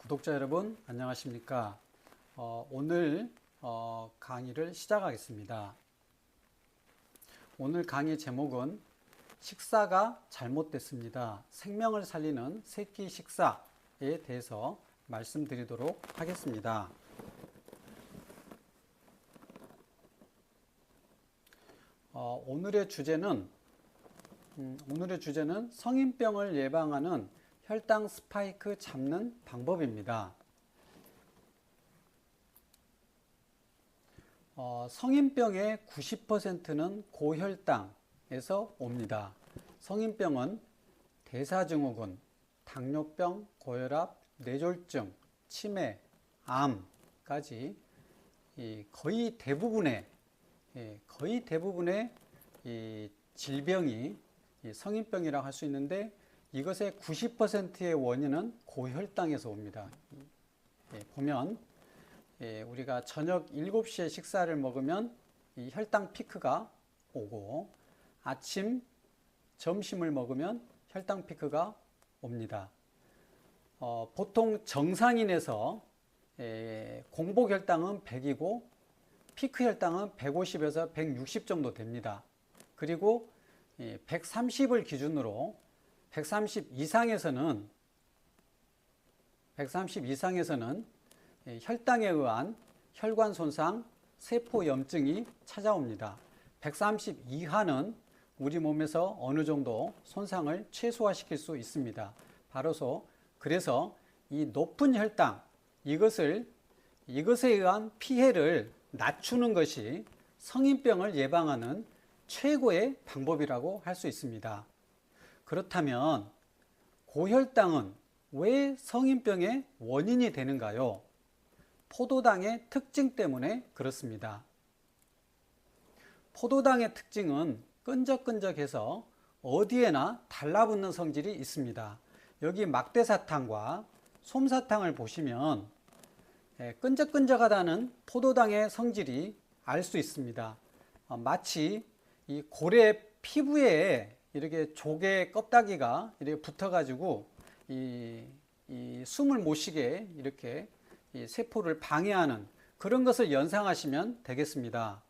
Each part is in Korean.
구독자 여러분 안녕하십니까. 오늘 강의를 시작하겠습니다. 오늘 강의 제목은 식사가 잘못됐습니다. 생명을 살리는 세끼 식사에 대해서 말씀드리도록 하겠습니다. 오늘의 주제는 성인병을 예방하는 혈당 스파이크 잡는 방법입니다. 성인병의 90%는 고혈당에서 옵니다. 성인병은 대사증후군, 당뇨병, 고혈압, 뇌졸중, 치매, 암까지 거의 대부분의 이 질병이 성인병이라고 할 수 있는데, 이것의 90%의 원인은 고혈당에서 옵니다. 보면 우리가 저녁 7시에 식사를 먹으면 이 혈당 피크가 오고, 아침 점심을 먹으면 혈당 피크가 옵니다. 보통 정상인에서 공복 혈당은 100이고 피크 혈당은 150에서 160 정도 됩니다. 그리고 130을 기준으로 130 이상에서는 혈당에 의한 혈관 손상, 세포 염증이 찾아옵니다. 130 이하는 우리 몸에서 어느 정도 손상을 최소화시킬 수 있습니다. 그래서 이 높은 혈당, 이것에 의한 피해를 낮추는 것이 성인병을 예방하는 최고의 방법이라고 할 수 있습니다. 그렇다면 고혈당은 왜 성인병의 원인이 되는가요? 포도당의 특징 때문에 그렇습니다. 포도당의 특징은 끈적끈적해서 어디에나 달라붙는 성질이 있습니다. 여기 막대사탕과 솜사탕을 보시면 끈적끈적하다는 포도당의 성질이 알 수 있습니다. 마치 이 고래 피부에 이렇게 조개 껍데기가 이렇게 붙어가지고 이 숨을 못 쉬게 이렇게 이 세포를 방해하는 그런 것을 연상하시면 되겠습니다.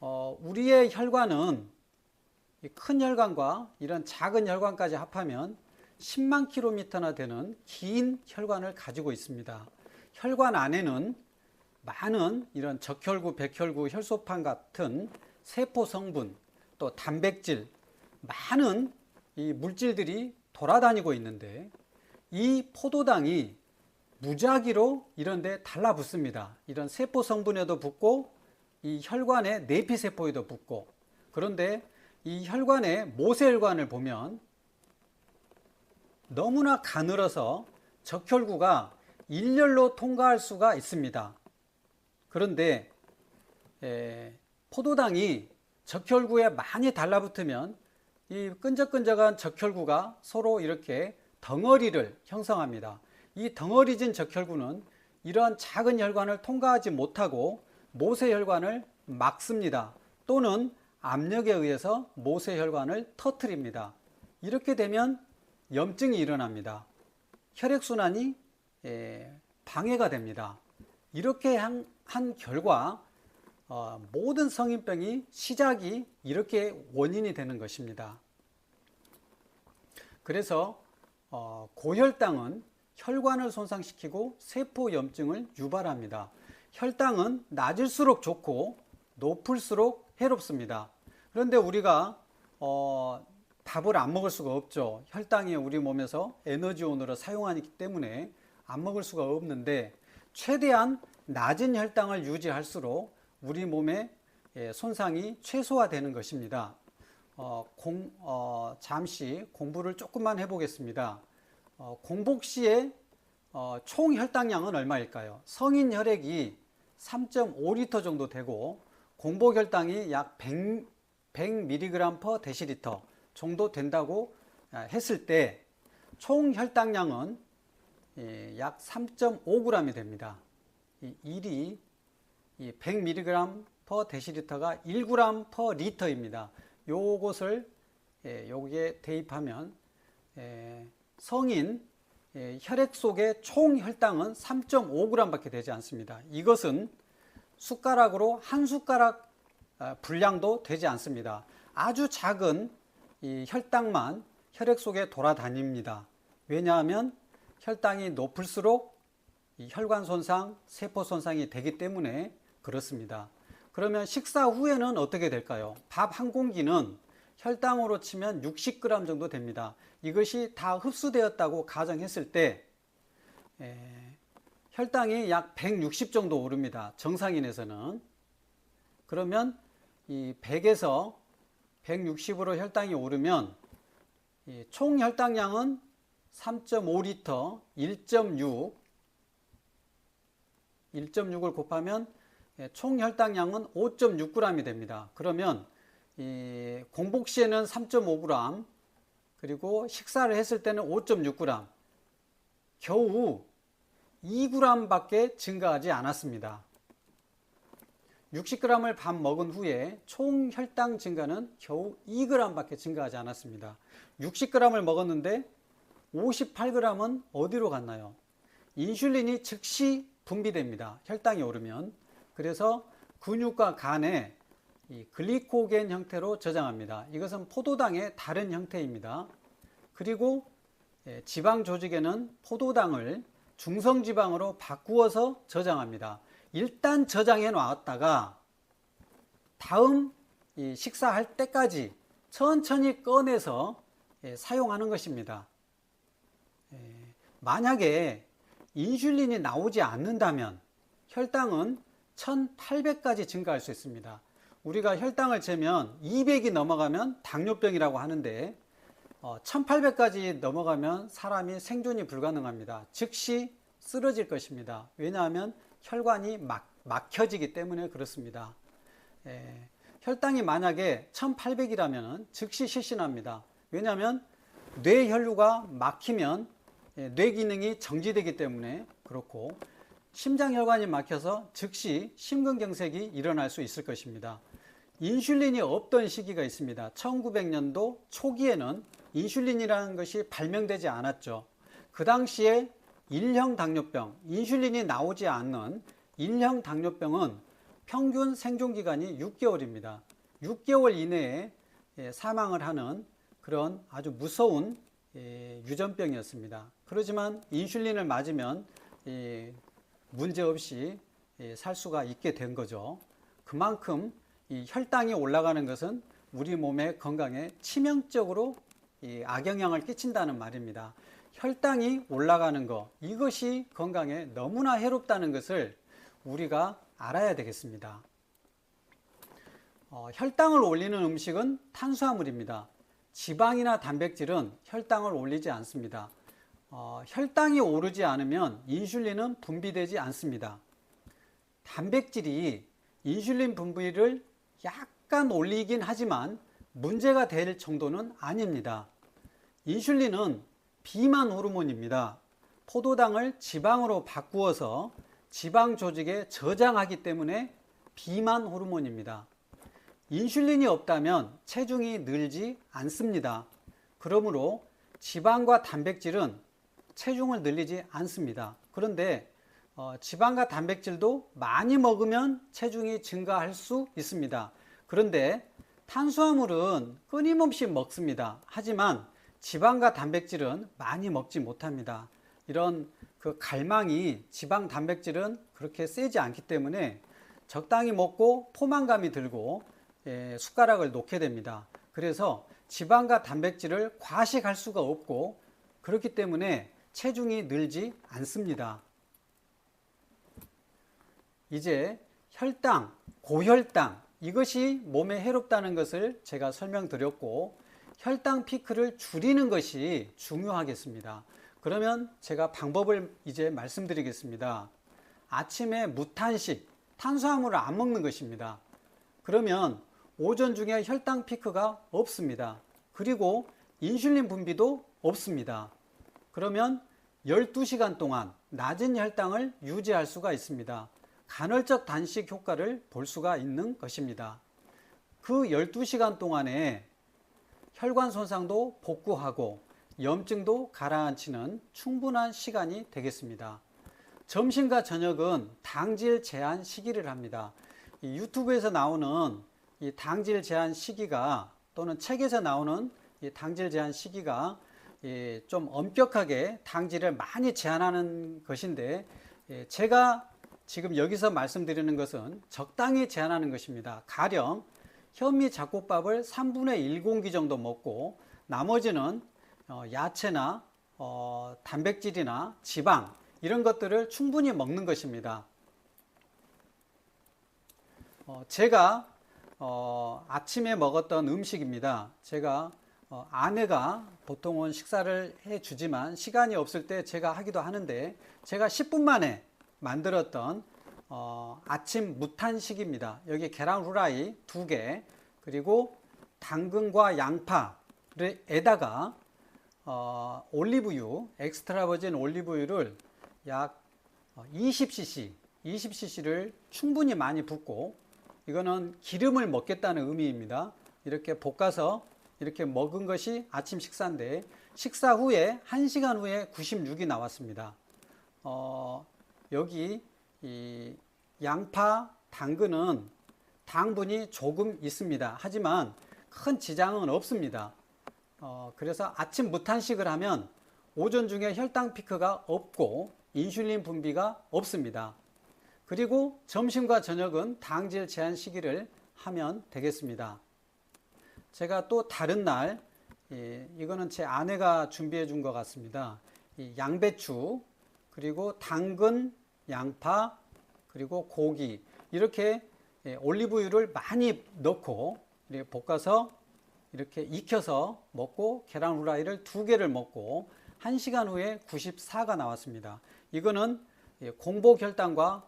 우리의 혈관은 큰 혈관과 이런 작은 혈관까지 합하면 10만 킬로미터나 되는 긴 혈관을 가지고 있습니다. 혈관 안에는 많은 이런 적혈구, 백혈구, 혈소판 같은 세포 성분, 또 단백질, 많은 이 물질들이 돌아다니고 있는데, 이 포도당이 무작위로 이런 데 달라붙습니다. 이런 세포 성분에도 붙고 이 혈관의 내피세포에도 붙고. 그런데 이 혈관의 모세혈관을 보면 너무나 가늘어서 적혈구가 일렬로 통과할 수가 있습니다. 그런데 포도당이 적혈구에 많이 달라붙으면 이 끈적끈적한 적혈구가 서로 이렇게 덩어리를 형성합니다. 이 덩어리진 적혈구는 이러한 작은 혈관을 통과하지 못하고 모세혈관을 막습니다. 또는 압력에 의해서 모세혈관을 터뜨립니다. 이렇게 되면 염증이 일어납니다. 혈액순환이 방해가 됩니다. 이렇게 한 결과 모든 성인병이 시작이 이렇게 원인이 되는 것입니다. 그래서 고혈당은 혈관을 손상시키고 세포 염증을 유발합니다. 혈당은 낮을수록 좋고 높을수록 해롭습니다. 그런데 우리가 밥을 안 먹을 수가 없죠. 혈당이 우리 몸에서 에너지원으로 사용하기 때문에 안 먹을 수가 없는데, 최대한 낮은 혈당을 유지할수록 우리 몸의 손상이 최소화되는 것입니다. 잠시 공부를 조금만 해보겠습니다. 공복 시에 총 혈당량은 얼마일까요? 성인 혈액이 3.5리터 정도 되고 공복 혈당이 약 100mg/dL 정도 된다고 했을 때 총 혈당량은 약 3.5g이 됩니다. 이 100mg/dL가 1g/L입니다. 요것을 여기에 대입하면 성인 혈액 속의 총 혈당은 3.5g밖에 되지 않습니다. 이것은 숟가락으로 한 숟가락 분량도 되지 않습니다. 아주 작은 이 혈당만 혈액 속에 돌아다닙니다. 왜냐하면 혈당이 높을수록 이 혈관 손상, 세포 손상이 되기 때문에 그렇습니다. 그러면 식사 후에는 어떻게 될까요? 밥 한 공기는 혈당으로 치면 60g 정도 됩니다. 이것이 다 흡수되었다고 가정했을 때 혈당이 약 160 정도 오릅니다. 정상인에서는. 그러면 이 100에서 160으로 혈당이 오르면 총 혈당량은 3.5리터 1.6을 곱하면 총 혈당량은 5.6g이 됩니다. 그러면 이 공복 시에는 3.5g 그리고 식사를 했을 때는 5.6g 겨우 2g 밖에 증가하지 않았습니다. 60g을 밥 먹은 후에 총 혈당 증가는 겨우 2g 밖에 증가하지 않았습니다. 60g을 먹었는데 58g은 어디로 갔나요? 인슐린이 즉시 분비됩니다. 혈당이 오르면. 그래서 근육과 간에 이 글리코겐 형태로 저장합니다. 이것은 포도당의 다른 형태입니다. 그리고 지방 조직에는 포도당을 중성지방으로 바꾸어서 저장합니다. 일단 저장해 놨다가 다음 식사할 때까지 천천히 꺼내서 사용하는 것입니다. 만약에 인슐린이 나오지 않는다면 혈당은 1800까지 증가할 수 있습니다. 우리가 혈당을 재면 200이 넘어가면 당뇨병이라고 하는데 1800까지 넘어가면 사람이 생존이 불가능합니다. 즉시 쓰러질 것입니다. 왜냐하면 혈관이 막혀지기 때문에 그렇습니다. 혈당이 만약에 1800이라면 즉시 실신합니다. 왜냐하면 뇌혈류가 막히면 뇌 기능이 정지되기 때문에 그렇고 심장혈관이 막혀서 즉시 심근경색이 일어날 수 있을 것입니다. 인슐린이 없던 시기가 있습니다. 1900년도 초기에는 인슐린이라는 것이 발명되지 않았죠. 그 당시에 1형 당뇨병, 인슐린이 나오지 않는 1형 당뇨병은 평균 생존기간이 6개월입니다. 6개월 이내에 사망을 하는 그런 아주 무서운 유전병이었습니다. 그렇지만 인슐린을 맞으면 문제없이 살 수가 있게 된 거죠. 그만큼 이 혈당이 올라가는 것은 우리 몸의 건강에 치명적으로 악영향을 끼친다는 말입니다. 혈당이 올라가는 것, 이것이 건강에 너무나 해롭다는 것을 우리가 알아야 되겠습니다. 혈당을 올리는 음식은 탄수화물입니다. 지방이나 단백질은 혈당을 올리지 않습니다. 혈당이 오르지 않으면 인슐린은 분비되지 않습니다. 단백질이 인슐린 분비를 약간 올리긴 하지만 문제가 될 정도는 아닙니다. 인슐린은 비만 호르몬입니다. 포도당을 지방으로 바꾸어서 지방 조직에 저장하기 때문에 비만 호르몬입니다. 인슐린이 없다면 체중이 늘지 않습니다. 그러므로 지방과 단백질은 체중을 늘리지 않습니다. 그런데 지방과 단백질도 많이 먹으면 체중이 증가할 수 있습니다. 그런데 탄수화물은 끊임없이 먹습니다. 하지만 지방과 단백질은 많이 먹지 못합니다. 이런 그 갈망이 지방 단백질은 그렇게 세지 않기 때문에 적당히 먹고 포만감이 들고 숟가락을 놓게 됩니다. 그래서 지방과 단백질을 과식할 수가 없고 그렇기 때문에 체중이 늘지 않습니다. 이제 혈당, 고혈당 이것이 몸에 해롭다는 것을 제가 설명드렸고 혈당 피크를 줄이는 것이 중요하겠습니다. 그러면 제가 방법을 이제 말씀드리겠습니다. 아침에 무탄식, 탄수화물을 안 먹는 것입니다. 그러면 오전 중에 혈당 피크가 없습니다. 그리고 인슐린 분비도 없습니다. 그러면 12시간 동안 낮은 혈당을 유지할 수가 있습니다. 간헐적 단식 효과를 볼 수가 있는 것입니다. 그 12시간 동안에 혈관 손상도 복구하고 염증도 가라앉히는 충분한 시간이 되겠습니다. 점심과 저녁은 당질 제한 시기를 합니다. 이 유튜브에서 나오는 이 당질 제한 시기가 또는 책에서 나오는 이 당질 제한 시기가 좀 엄격하게 당질을 많이 제한하는 것인데, 제가 지금 여기서 말씀드리는 것은 적당히 제한하는 것입니다. 가령 현미 잡곡밥을 3분의 1공기 정도 먹고 나머지는 야채나 단백질이나 지방 이런 것들을 충분히 먹는 것입니다. 제가 아침에 먹었던 음식입니다. 제가 아내가 보통은 식사를 해주지만 시간이 없을 때 제가 하기도 하는데, 제가 10분 만에 만들었던 아침 무탄식입니다. 여기 계란 후라이 2개, 그리고 당근과 양파에다가 올리브유, 엑스트라 버진 올리브유를 약 20cc를 충분히 많이 붓고, 이거는 기름을 먹겠다는 의미입니다. 이렇게 볶아서 이렇게 먹은 것이 아침 식사인데, 식사 후에 1시간 후에 96이 나왔습니다. 여기 이 양파, 당근은 당분이 조금 있습니다. 하지만 큰 지장은 없습니다. 그래서 아침 무탄식을 하면 오전 중에 혈당 피크가 없고 인슐린 분비가 없습니다. 그리고 점심과 저녁은 당질 제한 시기를 하면 되겠습니다. 제가 또 다른 날, 이거는 제 아내가 준비해 준 것 같습니다. 이 양배추, 그리고 당근, 양파, 그리고 고기, 이렇게 올리브유를 많이 넣고 이렇게 볶아서 이렇게 익혀서 먹고, 계란 후라이를 2개를 먹고 1시간 후에 94가 나왔습니다. 이거는 공복 혈당과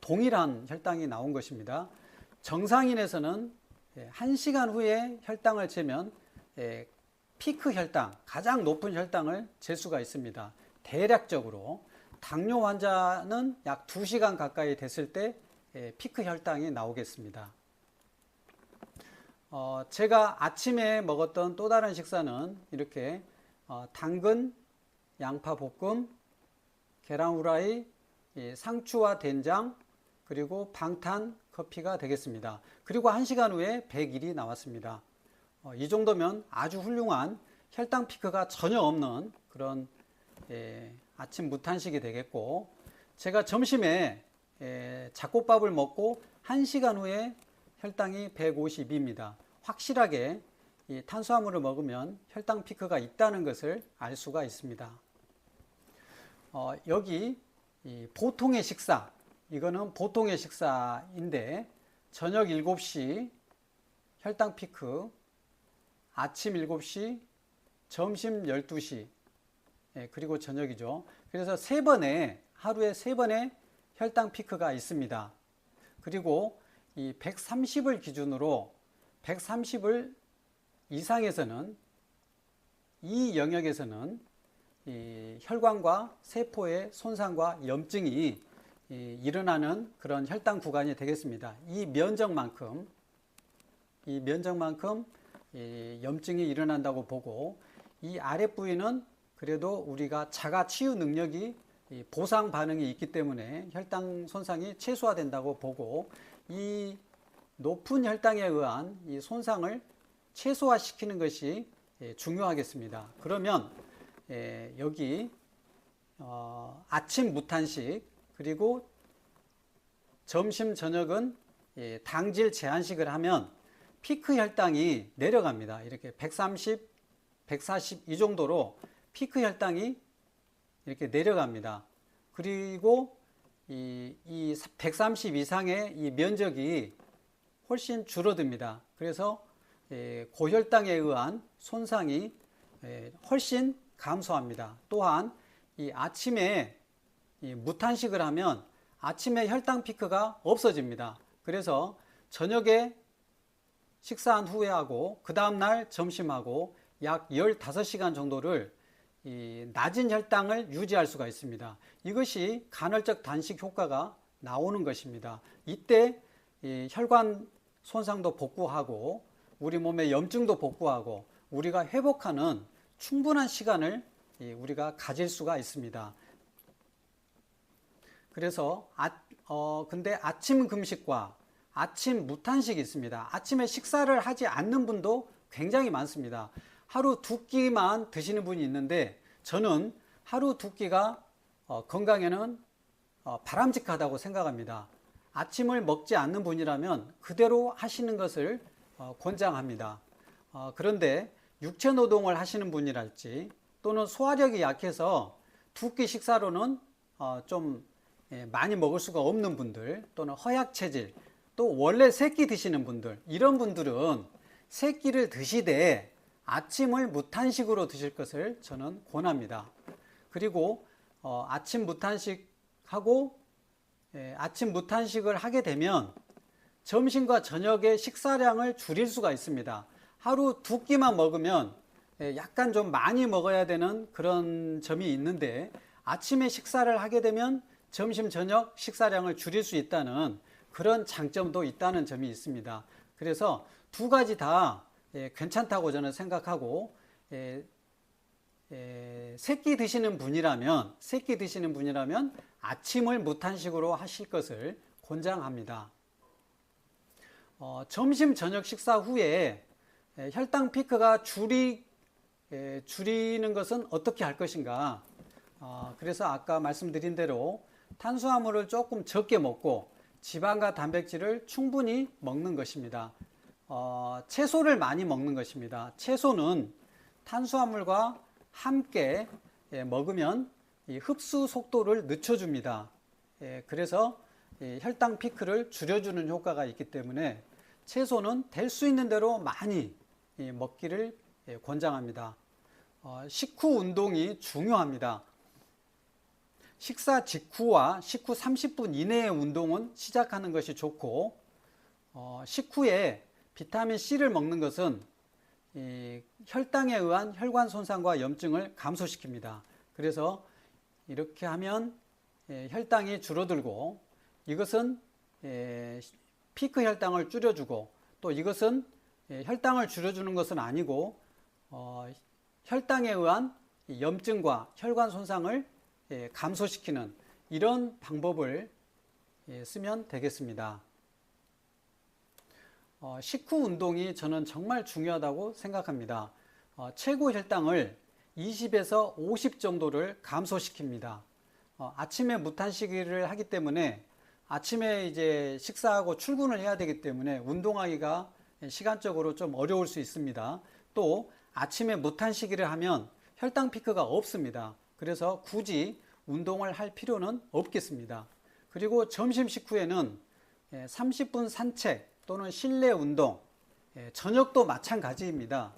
동일한 혈당이 나온 것입니다. 정상인에서는 1시간 후에 혈당을 재면 피크 혈당, 가장 높은 혈당을 잴 수가 있습니다. 대략적으로 당뇨 환자는 약 2시간 가까이 됐을 때 피크 혈당이 나오겠습니다. 제가 아침에 먹었던 또 다른 식사는 이렇게 당근, 양파 볶음, 계란 후라이, 상추와 된장, 그리고 방탄 커피가 되겠습니다. 그리고 1시간 후에 101이 나왔습니다. 이 정도면 아주 훌륭한 혈당 피크가 전혀 없는 그런 아침 무탄식이 되겠고, 제가 점심에 잡곡밥을 먹고 1시간 후에 혈당이 152입니다. 확실하게 이 탄수화물을 먹으면 혈당 피크가 있다는 것을 알 수가 있습니다. 여기 이 보통의 식사, 이거는 보통의 식사인데, 저녁 7시 혈당 피크, 아침 7시, 점심 12시, 그리고 저녁이죠. 그래서 하루에 3번의 혈당 피크가 있습니다. 그리고 이 130을 기준으로 130을 이상에서는, 이 영역에서는 이 혈관과 세포의 손상과 염증이 일어나는 그런 혈당 구간이 되겠습니다. 이 면적만큼 염증이 일어난다고 보고, 이 아랫부위는 그래도 우리가 자가 치유 능력이 보상 반응이 있기 때문에 혈당 손상이 최소화된다고 보고, 이 높은 혈당에 의한 이 손상을 최소화시키는 것이 중요하겠습니다. 그러면 여기 아침 무탄식, 그리고 점심 저녁은 당질 제한식을 하면 피크 혈당이 내려갑니다. 이렇게 130, 140 이 정도로 피크 혈당이 이렇게 내려갑니다. 그리고 이 130 이상의 이 면적이 훨씬 줄어듭니다. 그래서 고혈당에 의한 손상이 훨씬 감소합니다. 또한 이 아침에 무탄식을 하면 아침에 혈당 피크가 없어집니다. 그래서 저녁에 식사한 후에 하고 그 다음날 점심하고 약 15시간 정도를 이 낮은 혈당을 유지할 수가 있습니다. 이것이 간헐적 단식 효과가 나오는 것입니다. 이때 이 혈관 손상도 복구하고 우리 몸의 염증도 복구하고 우리가 회복하는 충분한 시간을 우리가 가질 수가 있습니다. 그래서 근데 아침 금식과 아침 무탄식이 있습니다. 아침에 식사를 하지 않는 분도 굉장히 많습니다. 하루 2끼만 드시는 분이 있는데 저는 하루 2끼가 건강에는 바람직하다고 생각합니다. 아침을 먹지 않는 분이라면 그대로 하시는 것을 권장합니다. 그런데 육체 노동을 하시는 분이랄지 또는 소화력이 약해서 2끼 식사로는 좀 많이 먹을 수가 없는 분들, 또는 허약 체질, 또 원래 3끼 드시는 분들, 이런 분들은 3끼를 드시되 아침을 무탄식으로 드실 것을 저는 권합니다. 그리고 아침 무탄식을 하게 되면 점심과 저녁의 식사량을 줄일 수가 있습니다. 하루 2끼만 먹으면 약간 좀 많이 먹어야 되는 그런 점이 있는데, 아침에 식사를 하게 되면 점심 저녁 식사량을 줄일 수 있다는 그런 장점도 있다는 점이 있습니다. 그래서 2가지 다 괜찮다고 저는 생각하고, 3끼 드시는 분이라면 아침을 무탄식으로 하실 것을 권장합니다. 점심 저녁 식사 후에 혈당 피크가 줄이는 것은 어떻게 할 것인가? 그래서 아까 말씀드린 대로 탄수화물을 조금 적게 먹고 지방과 단백질을 충분히 먹는 것입니다. 채소를 많이 먹는 것입니다. 채소는 탄수화물과 함께 먹으면 이 흡수 속도를 늦춰줍니다. 그래서 혈당 피크를 줄여주는 효과가 있기 때문에 채소는 될 수 있는 대로 많이 먹기를 권장합니다. 식후 운동이 중요합니다. 식사 직후와 식후 30분 이내의 운동은 시작하는 것이 좋고, 식후에 비타민C를 먹는 것은 혈당에 의한 혈관 손상과 염증을 감소시킵니다. 그래서 이렇게 하면 혈당이 줄어들고, 이것은 피크 혈당을 줄여주고, 또 이것은 혈당을 줄여주는 것은 아니고 혈당에 의한 염증과 혈관 손상을 감소시키는 이런 방법을 쓰면 되겠습니다. 식후 운동이 저는 정말 중요하다고 생각합니다. 최고 혈당을 20에서 50 정도를 감소시킵니다. 아침에 무탄식을 하기 때문에 아침에 이제 식사하고 출근을 해야 되기 때문에 운동하기가 시간적으로 좀 어려울 수 있습니다. 또 아침에 무탄식을 하면 혈당 피크가 없습니다. 그래서 굳이 운동을 할 필요는 없겠습니다. 그리고 점심 식후에는 30분 산책 또는 실내 운동, 저녁도 마찬가지입니다.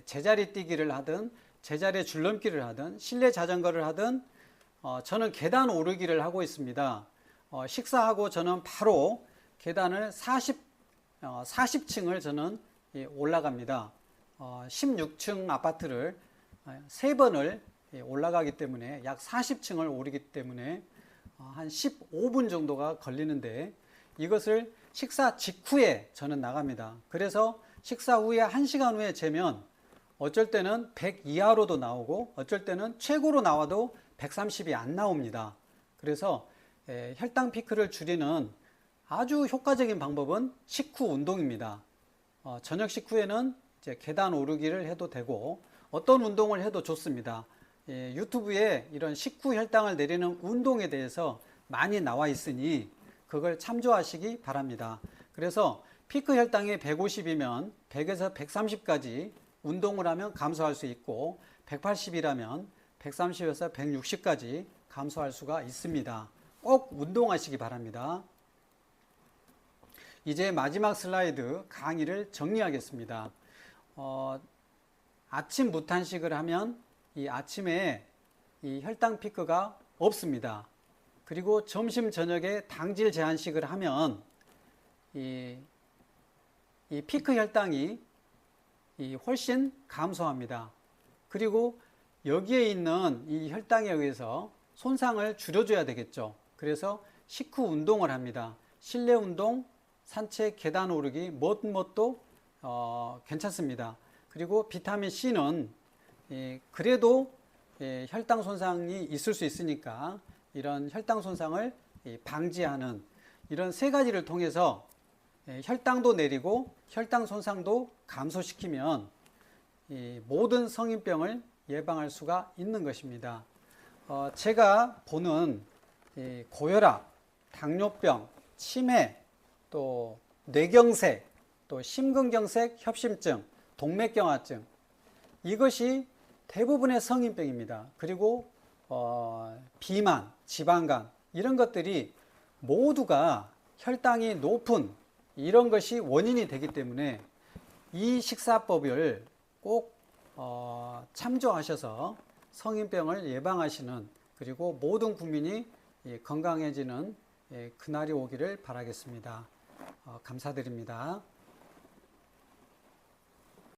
제자리 뛰기를 하든 제자리 줄넘기를 하든 실내 자전거를 하든 저는 계단 오르기를 하고 있습니다. 식사하고 저는 바로 계단을 40층을 저는 올라갑니다. 16층 아파트를 3번을 올라가기 때문에 약 40층을 오르기 때문에 한 15분 정도가 걸리는데, 이것을 식사 직후에 저는 나갑니다. 그래서 식사 후에 1시간 후에 재면 어쩔 때는 100 이하로도 나오고 어쩔 때는 최고로 나와도 130이 안 나옵니다. 그래서 혈당 피크를 줄이는 아주 효과적인 방법은 식후 운동입니다. 저녁 식후에는 이제 계단 오르기를 해도 되고 어떤 운동을 해도 좋습니다. 유튜브에 이런 식후 혈당을 내리는 운동에 대해서 많이 나와 있으니 그걸 참조하시기 바랍니다. 그래서 피크 혈당이 150이면 100에서 130까지 운동을 하면 감소할 수 있고, 180이라면 130에서 160까지 감소할 수가 있습니다. 꼭 운동하시기 바랍니다. 이제 마지막 슬라이드 강의를 정리하겠습니다. 아침 무탄식을 하면 이 아침에 이 혈당 피크가 없습니다. 그리고 점심 저녁에 당질 제한식을 하면 이 피크 혈당이 훨씬 감소합니다. 그리고 여기에 있는 이 혈당에 의해서 손상을 줄여줘야 되겠죠. 그래서 식후 운동을 합니다. 실내 운동, 산책, 계단 오르기, 뭣도 괜찮습니다. 그리고 비타민 C는 그래도 혈당 손상이 있을 수 있으니까 이런 혈당 손상을 방지하는 이런 세 가지를 통해서 혈당도 내리고 혈당 손상도 감소시키면 모든 성인병을 예방할 수가 있는 것입니다. 제가 보는 고혈압, 당뇨병, 치매, 또 뇌경색, 또 심근경색, 협심증, 동맥경화증, 이것이 대부분의 성인병입니다. 그리고 비만, 지방간 이런 것들이 모두가 혈당이 높은 이런 것이 원인이 되기 때문에 이 식사법을 꼭 참조하셔서 성인병을 예방하시는, 그리고 모든 국민이 건강해지는 그날이 오기를 바라겠습니다. 감사드립니다.